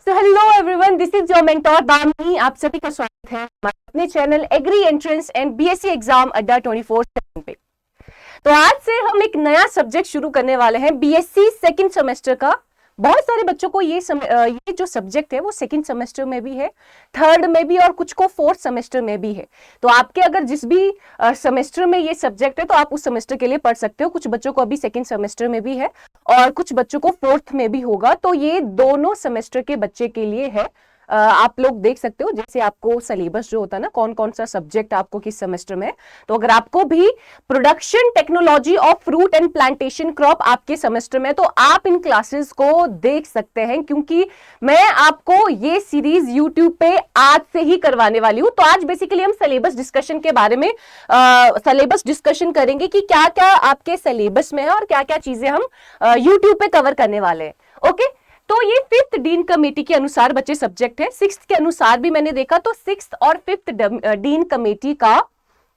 तो hello everyone, this is your mentor Damini. आप सभी का स्वागत है हमारे अपने channel agri entrance and BSc exam Adda 24/7 पे। तो आज से हम एक नया सब्जेक्ट शुरू करने वाले हैं बीएससी सेकंड सेमेस्टर का। बहुत सारे बच्चों को ये जो सब्जेक्ट है वो सेकंड सेमेस्टर में भी है, थर्ड में भी और कुछ को फोर्थ सेमेस्टर में भी है। तो आपके अगर जिस भी सेमेस्टर में ये सब्जेक्ट है तो आप उस सेमेस्टर के लिए पढ़ सकते हो। कुछ बच्चों को अभी सेकंड सेमेस्टर में भी है और कुछ बच्चों को फोर्थ में भी होगा। तो ये दोनों सेमेस्टर के बच्चे के लिए है। आप लोग देख सकते हो जैसे आपको सिलेबस जो होता है ना, कौन कौन सा सब्जेक्ट आपको किस सेमेस्टर में है। तो अगर आपको भी production technology of fruit and plantation crop आपके सेमेस्टर में, तो आप इन क्लासेस को देख सकते हैं, क्योंकि मैं आपको ये सीरीज यूट्यूब पे आज से ही करवाने वाली हूं। तो आज बेसिकली हम सिलेबस डिस्कशन के बारे में सिलेबस डिस्कशन करेंगे कि क्या क्या आपके सिलेबस में है और क्या क्या चीजें हम यूट्यूब पे कवर करने वाले हैं। ओके, तो ये फिफ्थ डीन कमेटी के अनुसार बच्चे सब्जेक्ट है। सिक्स्थ के अनुसार भी मैंने देखा तो सिक्स्थ और फिफ्थ डीन कमेटी का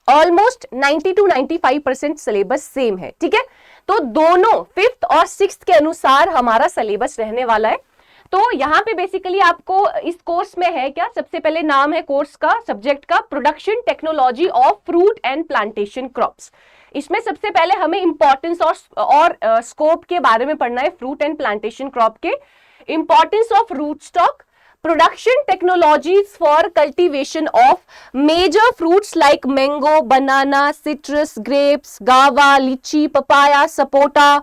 ऑलमोस्ट 90 to 95% सिलेबस सेम है। ठीक है, तो दोनों फिफ्थ और सिक्स्थ के अनुसार हमारा सिलेबस रहने वाला है। तो यहाँ पे बेसिकली आपको इस कोर्स में है क्या, सबसे पहले नाम है कोर्स का, सब्जेक्ट का production technology of fruit and plantation crops. इसमें सबसे पहले हमें इंपॉर्टेंस और स्कोप के बारे में पढ़ना है। फ्रूट एंड प्लांटेशन क्रॉप के importance of root stock, production technologies for cultivation of major fruits like mango, banana, citrus, grapes, guava, litchi, papaya, sapota,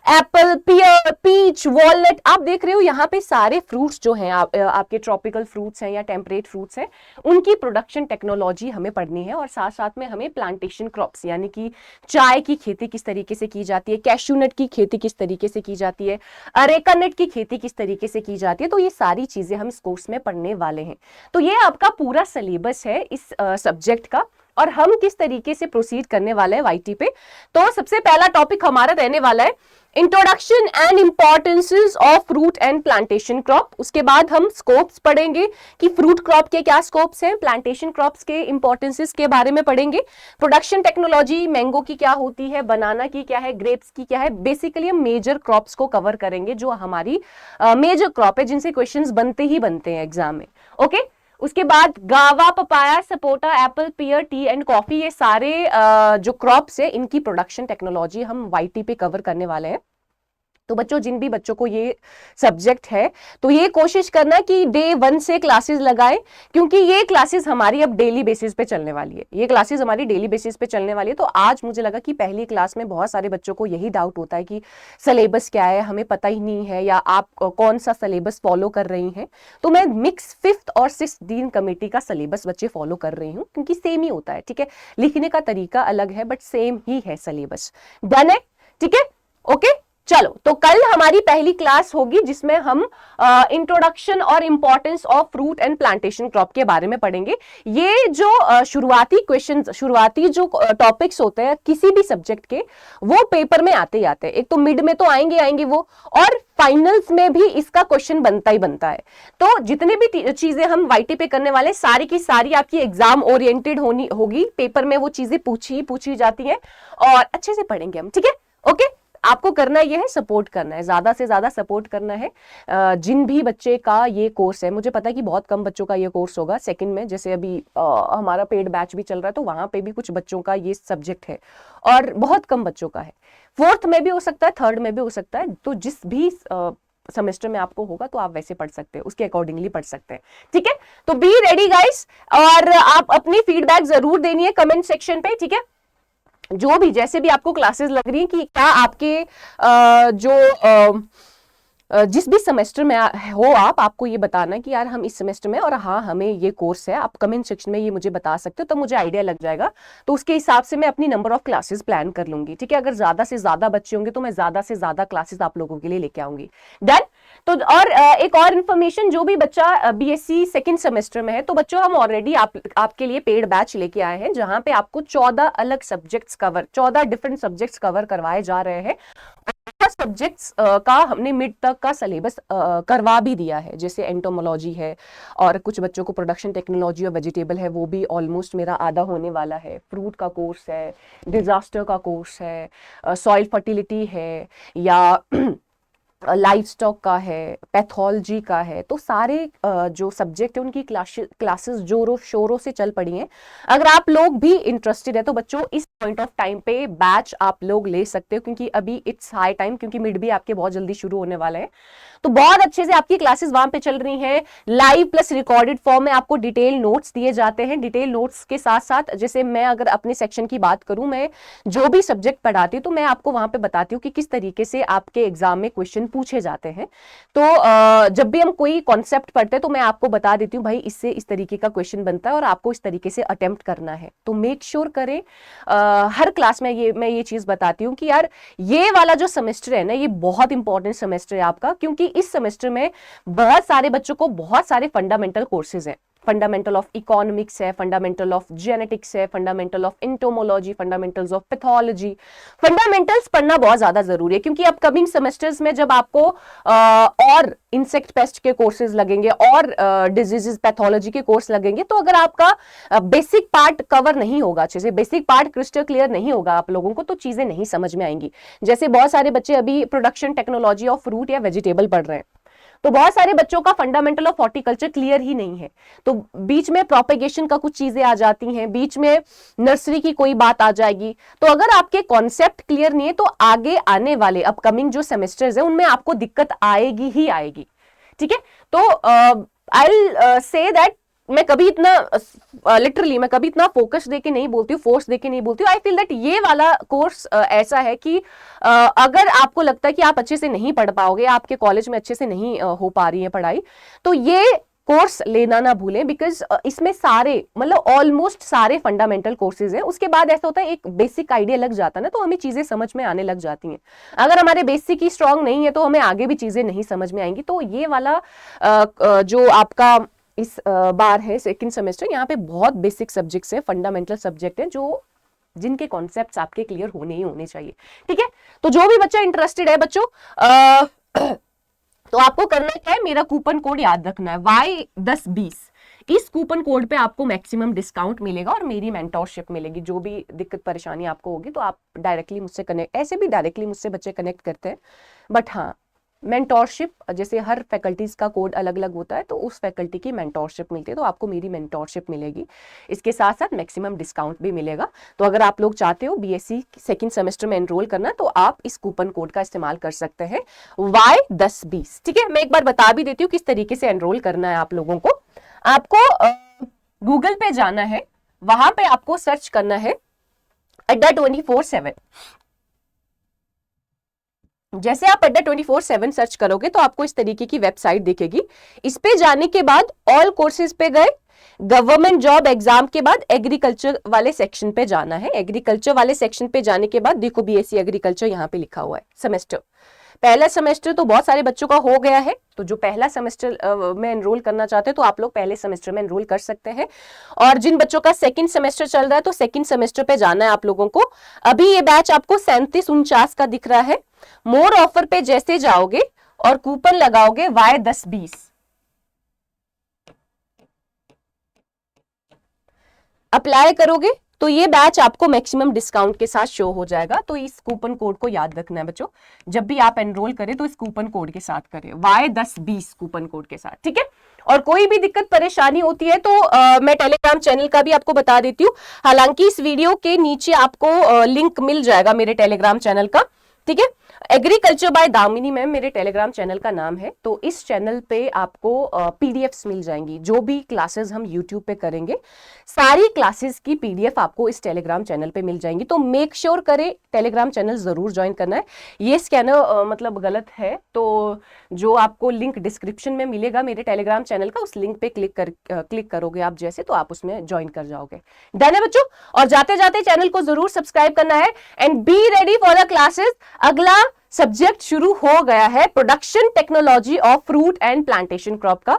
apple, pear, peach, walnut. आप देख रहे हो यहाँ पे सारे फ्रूट्स जो हैं आपके ट्रॉपिकल फ्रूट्स हैं या टेम्परेट फ्रूट्स हैं, उनकी प्रोडक्शन टेक्नोलॉजी हमें पढ़नी है। और साथ साथ में हमें प्लांटेशन क्रॉप्स यानी कि चाय की खेती किस तरीके से की जाती है, कैश्यू नट की खेती किस तरीके से की जाती है, अरेका नट की खेती किस तरीके से की जाती है, तो ये सारी चीजें हम इस कोर्स में पढ़ने वाले हैं। तो ये आपका पूरा सिलेबस है इस सब्जेक्ट का और हम किस तरीके से प्रोसीड करने वाले हैं वाईटी पे। तो सबसे पहला टॉपिक हमारा रहने वाला है introduction and importances of fruit and plantation crop. उसके बाद हम स्कोप्स पढ़ेंगे कि फ्रूट क्रॉप के क्या स्कोप्स हैं, प्लांटेशन क्रॉप्स के इंपॉर्टेंसेस के बारे में पढ़ेंगे, प्रोडक्शन टेक्नोलॉजी मैंगो की क्या होती है, बनाना की क्या है, ग्रेप्स की क्या है। बेसिकली हम मेजर क्रॉप्स को कवर करेंगे जो हमारी मेजर क्रॉप है, जिनसे क्वेश्चंस बनते ही बनते हैं एग्जाम में। ओके, उसके बाद guava, papaya, sapota, apple, pear, tea and coffee, ये सारे जो क्रॉप्स है इनकी प्रोडक्शन टेक्नोलॉजी हम वाईटी पे कवर करने वाले हैं। तो बच्चों, जिन भी बच्चों को ये सब्जेक्ट है तो ये कोशिश करना कि डे 1 से क्लासेस लगाएं, क्योंकि ये क्लासेस हमारी अब डेली बेसिस पे चलने वाली है। ये क्लासेस हमारी डेली बेसिस पे चलने वाली है। तो आज मुझे लगा कि पहली क्लास में बहुत सारे बच्चों को यही डाउट होता है कि सिलेबस क्या है, हमें पता ही नहीं है, या आप कौन सा सिलेबस फॉलो कर रही हैं। तो मैं मिक्स फिफ्थ और सिक्स्थ डीन कमेटी का सिलेबस बच्चे फॉलो कर रही हूँ, क्योंकि सेम ही होता है। ठीक है, लिखने का तरीका अलग है बट सेम ही है सिलेबस। डन है? ठीक है, ओके। चलो, तो कल हमारी पहली क्लास होगी जिसमें हम इंट्रोडक्शन और importance of fruit and plantation crop के बारे में पढ़ेंगे। ये जो शुरुआती क्वेश्चंस, शुरुआती जो टॉपिक्स होते हैं किसी भी सब्जेक्ट के, वो पेपर में आते ही आते हैं। एक तो मिड में तो आएंगे वो, और फाइनल्स में भी इसका क्वेश्चन बनता ही बनता है। तो जितने भी चीजें हम वाईटी पे करने वाले, सारी की सारी आपकी एग्जाम ओरिएंटेड होगी। पेपर में वो चीजें पूछी जाती हैं और अच्छे से पढ़ेंगे हम। ठीक है, ओके। आपको करना ये है, सपोर्ट करना है, ज्यादा से ज्यादा सपोर्ट करना है। जिन भी बच्चे का ये कोर्स है, मुझे पता है कि बहुत कम बच्चों का ये कोर्स होगा सेकंड में, जैसे अभी हमारा पेड बैच भी चल रहा है तो वहां पे भी कुछ बच्चों का ये सब्जेक्ट है और बहुत कम बच्चों का है। फोर्थ में भी हो सकता है, थर्ड में भी हो सकता है। तो जिस भी सेमेस्टर में आपको होगा तो आप वैसे पढ़ सकते हैं, उसके अकॉर्डिंगली पढ़ सकते हैं। ठीक है, तो बी रेडी गाइस, और आप अपनी फीडबैक जरूर देनी है कमेंट सेक्शन पे। ठीक है, जो भी जैसे भी आपको क्लासेस लग रही हैं कि क्या आपके जिस भी सेमेस्टर में हो आपको ये बताना कि यार हम इस सेमेस्टर में, और हाँ हमें ये कोर्स है, आप कमेंट सेक्शन में ये मुझे बता सकते हो, तो मुझे आइडिया लग जाएगा। तो उसके हिसाब से मैं अपनी नंबर ऑफ क्लासेस प्लान कर लूंगी। ठीक है, अगर ज्यादा से ज्यादा बच्चे होंगे तो मैं ज्यादा से ज्यादा क्लासेस आप लोगों के लिए लेके आऊंगी। डन। तो और एक और इन्फॉर्मेशन, जो भी बच्चा बीएससी सेकंड सेमेस्टर में है, तो बच्चों हम ऑलरेडी आपके लिए पेड बैच लेके आए हैं, जहां पे आपको 14 अलग subjects cover, 14 different subjects cover करवाए जा रहे हैं। सब्जेक्ट्स का हमने मिड तक का सिलेबस करवा भी दिया है, जैसे एंटोमोलॉजी है, और कुछ बच्चों को प्रोडक्शन टेक्नोलॉजी और वेजिटेबल है, वो भी ऑलमोस्ट मेरा आधा होने वाला है। फ्रूट का कोर्स है, डिजास्टर का कोर्स है, सॉइल फर्टिलिटी है, या लाइफ स्टॉक का है, पैथोलॉजी का है, तो सारे जो सब्जेक्ट है उनकी क्लासेस जोरों शोरों से चल पड़ी हैं। अगर आप लोग भी इंटरेस्टेड है तो बच्चों इस पॉइंट ऑफ टाइम पे बैच आप लोग ले सकते हो, क्योंकि अभी इट्स हाई टाइम, क्योंकि मिड भी आपके बहुत जल्दी शुरू होने वाले हैं। तो बहुत अच्छे से आपकी क्लासेस वहां पे चल रही हैं, लाइव प्लस रिकॉर्डेड फॉर्म में आपको डिटेल नोट्स दिए जाते हैं। डिटेल नोट्स के साथ साथ जैसे मैं अगर अपने सेक्शन की बात करूं, मैं जो भी सब्जेक्ट पढ़ाती हूँ तो मैं आपको वहां पे बताती हूँ कि किस तरीके से आपके एग्जाम में क्वेश्चन पूछे जाते हैं। तो जब भी हम कोई कॉन्सेप्ट पढ़ते हैं तो मैं आपको बता देती हूँ भाई इससे इस तरीके का क्वेश्चन बनता है और आपको इस तरीके से अटेम्प्ट करना है। तो मेक श्योर करें, हर क्लास में मैं ये चीज बताती हूँ कि यार ये वाला जो सेमेस्टर है ना, ये बहुत इंपॉर्टेंट सेमेस्टर है आपका, क्योंकि इस सेमेस्टर में बहुत सारे बच्चों को बहुत सारे फंडामेंटल कोर्सेज हैं। फंडामेंटल ऑफ इकोनॉमिक्स है, फंडामेंटल ऑफ जेनेटिक्स है, fundamental of entomology, fundamentals of pathology. Fundamentals पढ़ना बहुत ज्यादा जरूरी है, क्योंकि अपकमिंग सेमेस्टर्स में जब आपको और इंसेक्ट पेस्ट के कोर्सेज लगेंगे और डिजीजेस पैथोलॉजी के कोर्स लगेंगे, तो अगर आपका बेसिक पार्ट कवर नहीं होगा, अच्छे से बेसिक पार्ट क्रिस्टल क्लियर नहीं होगा आप लोगों को, तो चीजें नहीं समझ में आएंगी। जैसे बहुत सारे बच्चे अभी प्रोडक्शन टेक्नोलॉजी ऑफ फ्रूट या वेजिटेबल पढ़ रहे हैं, तो बहुत सारे बच्चों का फंडामेंटल ऑफ हॉर्टिकल्चर क्लियर ही नहीं है, तो बीच में प्रोपेगेशन का कुछ चीजें आ जाती हैं, बीच में नर्सरी की कोई बात आ जाएगी। तो अगर आपके कॉन्सेप्ट क्लियर नहीं है तो आगे आने वाले अपकमिंग जो सेमेस्टर्स है उनमें आपको दिक्कत आएगी ही आएगी। ठीक है, तो आई विल से दैट मैं कभी इतना लिटरली मैं कभी इतना फोकस देके नहीं बोलती हूँ, फोर्स देके नहीं बोलती हूँ। आई फील दैट ये वाला कोर्स ऐसा है कि अगर आपको लगता है कि आप अच्छे से नहीं पढ़ पाओगे, आपके कॉलेज में अच्छे से नहीं हो पा रही है पढ़ाई, तो ये कोर्स लेना ना भूलें, बिकॉज इसमें सारे मतलब ऑलमोस्ट सारे फंडामेंटल कोर्सेज हैं। उसके बाद ऐसा होता है एक बेसिक आइडिया लग जाता है ना, तो हमें चीजें समझ में आने लग जाती हैं। अगर हमारे बेसिक ही स्ट्रांग नहीं है तो हमें आगे भी चीजें नहीं समझ में आएंगी। तो ये वाला जो आपका इस बार है सेकंड सेमेस्टर, यहाँ पे बहुत बेसिक सब्जेक्ट्स हैं, फंडामेंटल सब्जेक्ट हैं, जो जिनके कॉन्सेप्ट्स आपके क्लियर होने ही होने चाहिए। ठीक है, तो जो भी बच्चा इंटरेस्टेड है बच्चों, तो आपको करना क्या है, मेरा कूपन कोड याद रखना है Y1020। इस कूपन कोड पे आपको मैक्सिमम डिस्काउंट मिलेगा और मेरी मेंटोरशिप मिलेगी। जो भी दिक्कत परेशानी आपको होगी तो आप डायरेक्टली मुझसे कनेक्ट, ऐसे भी डायरेक्टली मुझसे बच्चे कनेक्ट करते हैं, बट हाँ मेंटोरशिप जैसे हर फैकल्टीज का कोड अलग अलग होता है, तो उस फैकल्टी की मेंटोरशिप मिलती है, तो आपको मेरी मेंटोरशिप मिलेगी। इसके साथ साथ मैक्सिमम डिस्काउंट भी मिलेगा। तो अगर आप लोग चाहते हो बीएससी सेकंड सेमेस्टर में एनरोल करना, तो आप इस कूपन कोड का इस्तेमाल कर सकते हैं Y1020। ठीक है, मैं एक बार बता भी देती हूँ किस तरीके से एनरोल करना है आप लोगों को। आपको गूगल पे जाना है, वहां पे आपको सर्च करना है अड्डा 24/7। जैसे आप अड्डा 24/7 सर्च करोगे तो आपको इस तरीके की वेबसाइट दिखेगी। इस पे जाने के बाद ऑल कोर्सेज पे गए, गवर्नमेंट जॉब एग्जाम के बाद एग्रीकल्चर वाले सेक्शन पे जाना है। एग्रीकल्चर वाले सेक्शन पे जाने के बाद देखो बीएससी एग्रीकल्चर यहाँ पे लिखा हुआ है सेमेस्टर। पहला सेमेस्टर तो बहुत सारे बच्चों का हो गया है, तो जो पहला सेमेस्टर में एनरोल करना चाहते हैं तो आप लोग पहले सेमेस्टर में एनरोल कर सकते हैं। और जिन बच्चों का सेकंड सेमेस्टर चल रहा है तो सेकंड सेमेस्टर पे जाना है आप लोगों को। अभी ये बैच आपको 3749 का दिख रहा है। मोर ऑफर पे जैसे जाओगे और कूपन लगाओगे Y1020, अप्लाई करोगे तो ये बैच आपको मैक्सिमम डिस्काउंट के साथ शो हो जाएगा। तो इस कूपन कोड को याद रखना है बच्चों, जब भी आप एनरोल करें तो इस कूपन कोड के साथ करें, Y1020 कूपन कोड के साथ। ठीक है, और कोई भी दिक्कत परेशानी होती है तो मैं टेलीग्राम चैनल का भी आपको बता देती हूँ। हालांकि इस वीडियो के नीचे आपको लिंक मिल जाएगा मेरे टेलीग्राम चैनल का। ठीक है, एग्रीकल्चर बाय दामिनी मैम मेरे टेलीग्राम चैनल का नाम है। तो इस चैनल पे आपको पीडीएफ्स मिल जाएंगी, जो भी क्लासेस हम यूट्यूब पे करेंगे सारी क्लासेस की पीडीएफ आपको इस टेलीग्राम चैनल पे मिल जाएंगी। तो मेक श्योर करें टेलीग्राम चैनल जरूर ज्वाइन करना है। ये स्कैनर मतलब गलत है, तो जो आपको लिंक डिस्क्रिप्शन में मिलेगा मेरे टेलीग्राम चैनल का, उस लिंक पे क्लिक करोगे आप जैसे, तो आप उसमें ज्वाइन कर जाओगे। डन है बच्चों, और जाते जाते चैनल को जरूर सब्सक्राइब करना है and be ready for the classes. अगला सब्जेक्ट शुरू हो गया है, production technology of fruit and plantation crop का।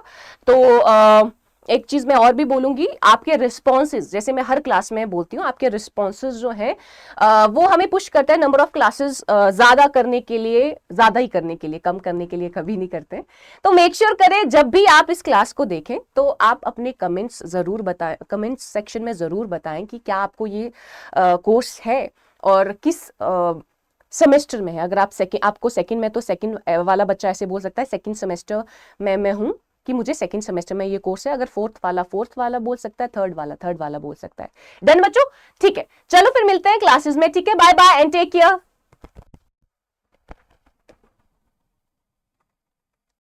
तो एक चीज मैं और भी बोलूंगी, आपके रिस्पॉन्सेज, जैसे मैं हर क्लास में बोलती हूँ, आपके रिस्पॉन्सेज जो है वो हमें पुश करता है नंबर ऑफ क्लासेस ज्यादा करने के लिए, ज्यादा ही करने के लिए, कम करने के लिए कभी नहीं करते। तो मेक श्योर करें जब भी आप इस क्लास को देखें तो आप अपने कमेंट्स जरूर बताएं, कमेंट्स सेक्शन में जरूर बताएं कि क्या आपको ये कोर्स है और किस सेमेस्टर में है। अगर आप आपको सेकंड में, तो सेकंड वाला बच्चा ऐसे बोल सकता है सेकंड सेमेस्टर में मैं हूं, कि मुझे सेकंड सेमेस्टर में ये कोर्स है। अगर फोर्थ वाला बोल सकता है, थर्ड वाला बोल सकता है। डन बच्चों? ठीक है, चलो फिर मिलते हैं क्लासेस में। ठीक है, bye bye and take care.